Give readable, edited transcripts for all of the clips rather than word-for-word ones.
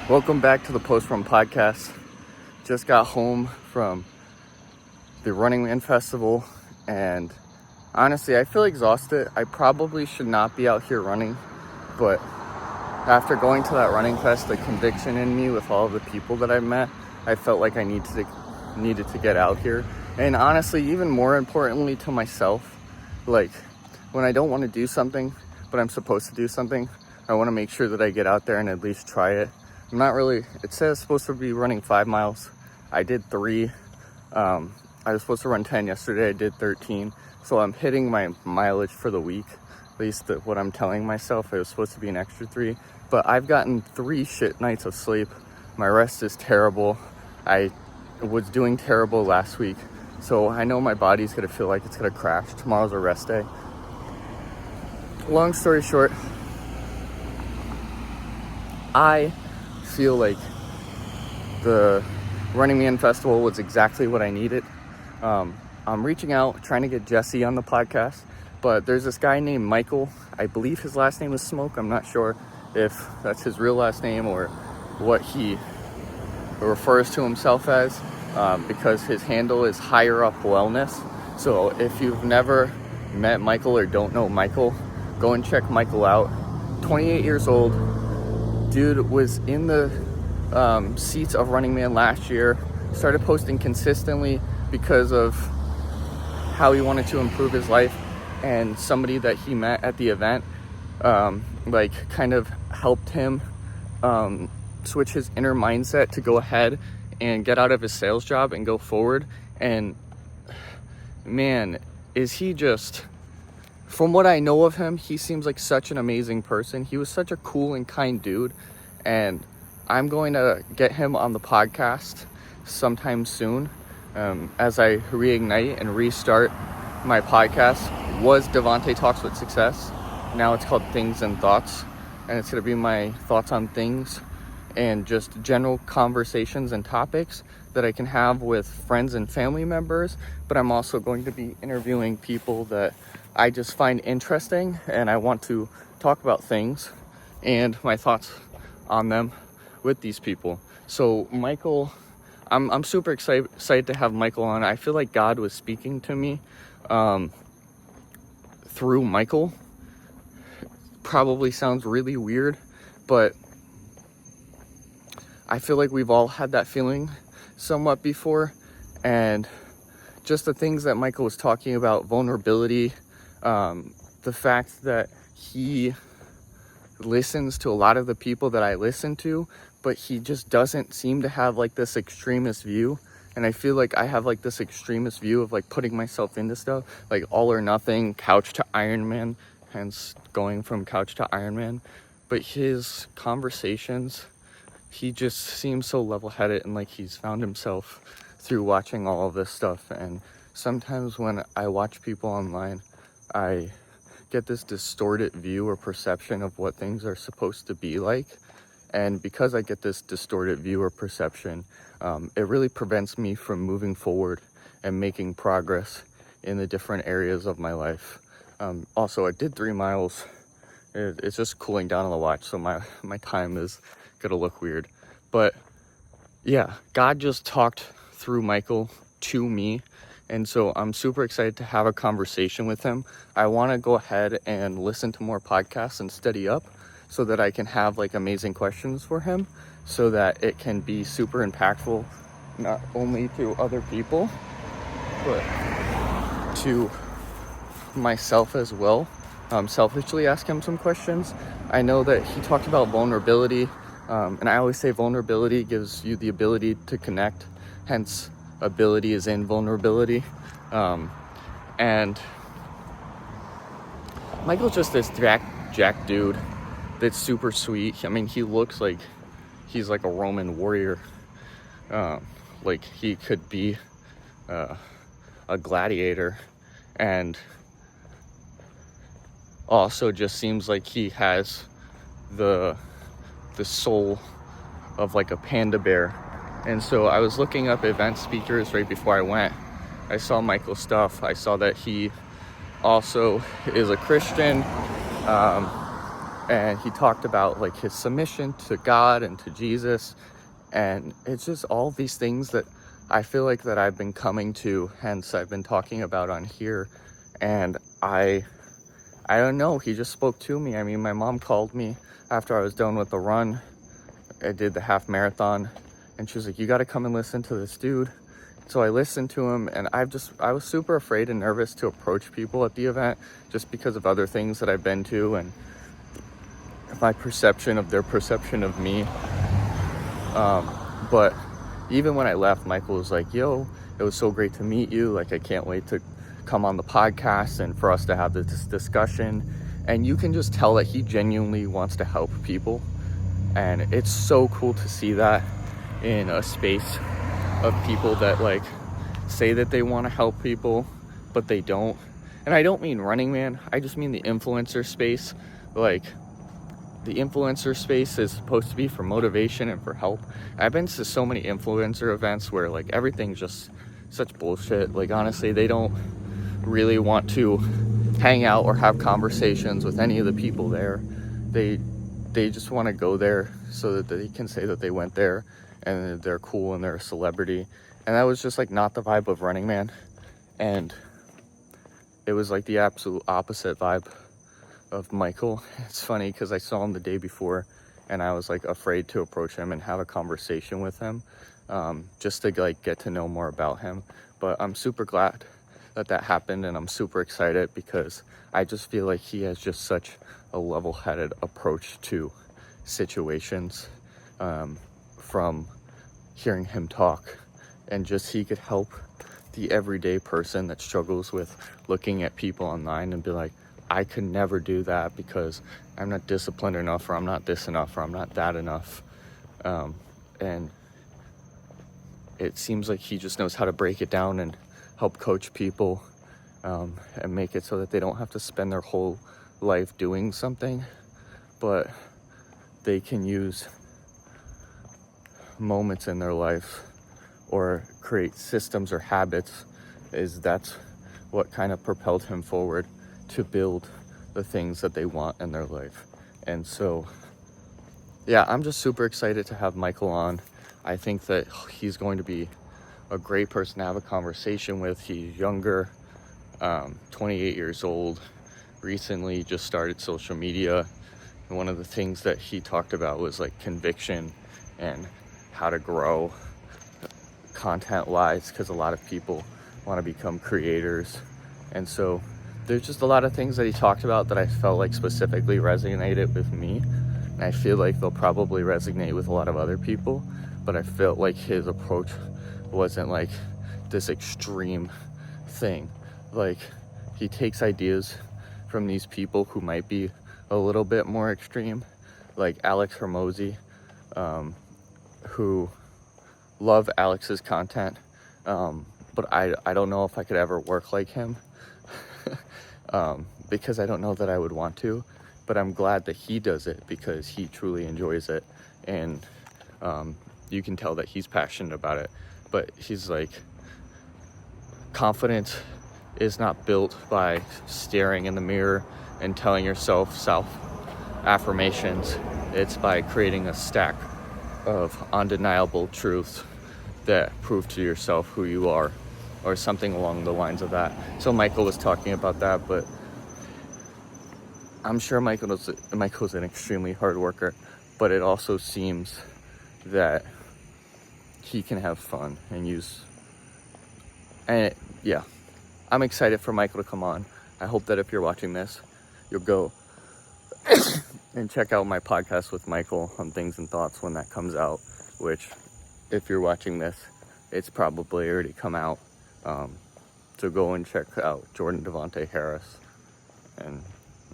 Welcome back to the Post Run Podcast. Just got home from the Running Man Festival, and honestly, I feel exhausted. I probably should not be out here running, but after going to that running fest, the conviction in me with all of the people that I met, I felt like I needed to get out here. And honestly, even more importantly to myself, like when I don't want to do something, but I'm supposed to do something, I want to make sure that I get out there and at least try it. I'm not really, it says supposed to be running 5 miles. I did 3. I was supposed to run 10 yesterday. I did 13. So I'm hitting my mileage for the week, at least what I'm telling myself. It was supposed to be an extra 3, but I've gotten 3 shit nights of sleep. My rest is terrible. I was doing terrible last week. So I know my body's gonna feel like it's gonna crash. Tomorrow's a rest day. Long story short, I feel like the Running Man Festival was exactly what I needed. I'm reaching out, trying to get Jesse on the podcast, but there's this guy named Michael. I believe his last name is Smoke. I'm not sure if that's his real last name or what he refers to himself as, because his handle is Higher Up Wellness. So if you've never met Michael or don't know Michael, go and check Michael out. 28 years old. Dude was in the seats of Running Man last year, started posting consistently because of how he wanted to improve his life, and somebody that he met at the event kind of helped him switch his inner mindset to go ahead and get out of his sales job and go forward. And man, is he just, from what I know of him, he seems like such an amazing person. He was such a cool and kind dude, and I'm going to get him on the podcast sometime soon. As I reignite and restart my podcast, was Devontae Talks with Success. Now it's called Things and Thoughts, and it's going to be my thoughts on things and just general conversations and topics that I can have with friends and family members. But I'm also going to be interviewing people that I just find interesting, and I want to talk about things and my thoughts on them with these people. So Michael, I'm super excited to have Michael on. I feel like God was speaking to me through Michael. Probably sounds really weird, but I feel like we've all had that feeling somewhat before. And just the things that Michael was talking about, vulnerability, the fact that he listens to a lot of the people that I listen to, but he just doesn't seem to have like this extremist view. And I feel like I have like this extremist view of like putting myself into stuff, like all or nothing, couch to Iron Man, hence going from couch to Iron Man. But his conversations, he just seems so level-headed, and like he's found himself through watching all of this stuff. And sometimes when I watch people online, I get this distorted view or perception of what things are supposed to be like. And because I get this distorted view or perception, it really prevents me from moving forward and making progress in the different areas of my life. Also, I did 3 miles. It's just cooling down on the watch, so my time is gonna look weird. But yeah, God just talked through Michael to me, and so I'm super excited to have a conversation with him. I want to go ahead and listen to more podcasts and study up so that I can have like amazing questions for him, so that it can be super impactful, not only to other people, but to myself as well. Selfishly ask him some questions. I know that he talked about vulnerability, and I always say vulnerability gives you the ability to connect, hence ability is in vulnerability. And Michael's just this jack dude that's super sweet. I mean, he looks like he's like a Roman warrior. Like he could be a gladiator, and also just seems like he has the soul of like a panda bear. And so I was looking up event speakers right before I went. I saw Michael's stuff. I saw that he also is a Christian. and he talked about like his submission to God and to Jesus. And it's just all these things that I feel like that I've been coming to, hence I've been talking about on here. And I don't know, he just spoke to me. I mean, my mom called me after I was done with the run. I did the half marathon, and she was like, you got to come and listen to this dude. So I listened to him, and I was super afraid and nervous to approach people at the event just because of other things that I've been to and my perception of their perception of me. But even when I left, Michael was like, yo, it was so great to meet you. Like, I can't wait to come on the podcast and for us to have this discussion. And you can just tell that he genuinely wants to help people. And it's so cool to see that in a space of people that like say that they want to help people, but they don't. And I don't mean Running Man, I just mean the influencer space. Like, the influencer space is supposed to be for motivation and for help. I've been to so many influencer events where like everything's just such bullshit. Like, honestly, they don't really want to hang out or have conversations with any of the people there. They just want to go there so that they can say that they went there and they're cool and they're a celebrity. And that was just like not the vibe of Running Man. And it was like the absolute opposite vibe of Michael. It's funny because I saw him the day before and I was like afraid to approach him and have a conversation with him, just to like get to know more about him. But I'm super glad that happened, and I'm super excited because I just feel like he has just such a level-headed approach to situations, from hearing him talk, and just he could help the everyday person that struggles with looking at people online and be like, I could never do that because I'm not disciplined enough, or I'm not this enough, or I'm not that enough. And it seems like he just knows how to break it down and help coach people, and make it so that they don't have to spend their whole life doing something, but they can use moments in their life or create systems or habits. That's what kind of propelled him forward to build the things that they want in their life. And so, yeah, I'm just super excited to have Michael on. I think that he's going to be a great person to have a conversation with. He's younger, 28 years old, recently just started social media. And one of the things that he talked about was like conviction and how to grow content wise, because a lot of people want to become creators. And so there's just a lot of things that he talked about that I felt like specifically resonated with me. And I feel like they'll probably resonate with a lot of other people, but I felt like his approach wasn't like this extreme thing. Like, he takes ideas from these people who might be a little bit more extreme, like Alex Hermosi, who love Alex's content, but I don't know if I could ever work like him, because I don't know that I would want to, but I'm glad that he does it because he truly enjoys it, and you can tell that he's passionate about it. But he's like, confidence is not built by staring in the mirror and telling yourself self affirmations. It's by creating a stack of undeniable truths that prove to yourself who you are, or something along the lines of that. So Michael was talking about that, but I'm sure Michael's an extremely hard worker, but it also seems that he can have fun and yeah, I'm excited for Michael to come on. I hope that if you're watching this, you'll go and check out my podcast with Michael on Things and Thoughts when that comes out, which, if you're watching this, it's probably already come out. So go and check out Jordan Devontae Harris, and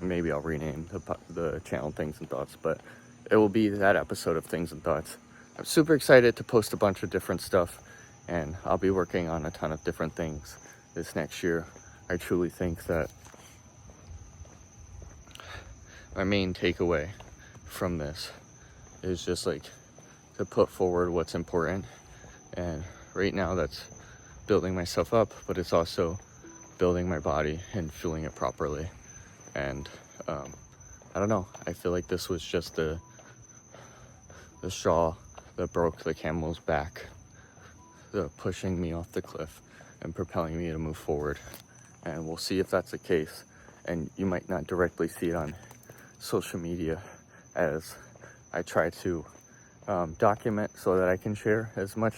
maybe I'll rename the channel Things and Thoughts, but it will be that episode of Things and Thoughts. I'm super excited to post a bunch of different stuff, and I'll be working on a ton of different things this next year. I truly think that my main takeaway from this is just like to put forward what's important, and right now that's building myself up, but it's also building my body and fueling it properly. And I don't know. I feel like this was just the straw that broke the camel's back, pushing me off the cliff and propelling me to move forward. And we'll see if that's the case. And you might not directly see it on social media, as I try to document so that I can share as much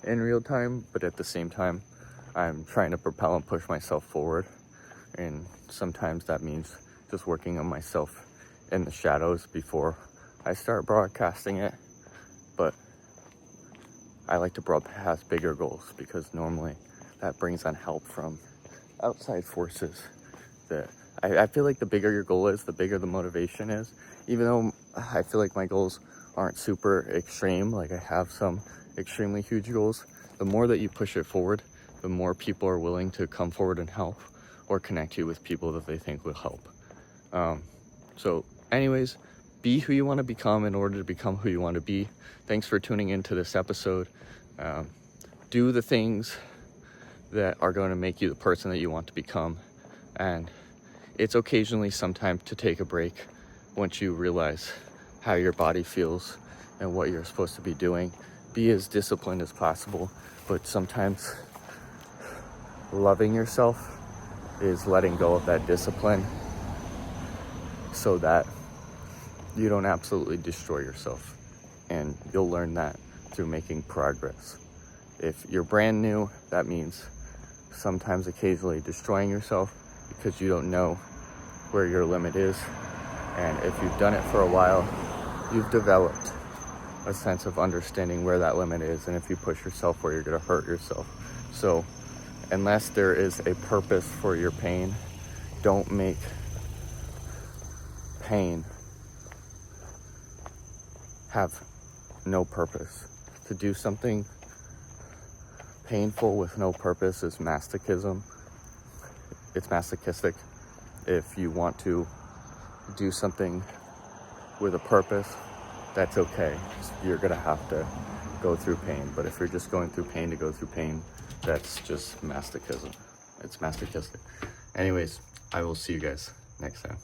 in real time, but at the same time I'm trying to propel and push myself forward, and sometimes that means just working on myself in the shadows before I start broadcasting it. But I like to broadcast bigger goals, because normally that brings on help from outside forces. That I feel like the bigger your goal is, the bigger the motivation is. Even though I feel like my goals aren't super extreme, like I have some extremely huge goals, the more that you push it forward, the more people are willing to come forward and help, or connect you with people that they think will help. So anyways, be who you want to become in order to become who you want to be. Thanks for tuning into this episode. Do the things that are going to make you the person that you want to become. And it's occasionally sometime to take a break once you realize how your body feels and what you're supposed to be doing. Be as disciplined as possible, but sometimes loving yourself is letting go of that discipline so that you don't absolutely destroy yourself. And you'll learn that through making progress. If you're brand new, that means sometimes occasionally destroying yourself because you don't know where your limit is. And if you've done it for a while, you've developed a sense of understanding where that limit is, and if you push yourself where you're going to hurt yourself. So unless there is a purpose for your pain, don't make pain have no purpose. To do something painful with no purpose is masochism. It's masochistic. If you want to do something with a purpose, that's okay. You're gonna have to go through pain. But if you're just going through pain to go through pain, that's just masochism. It's masochistic. Anyways, I will see you guys next time.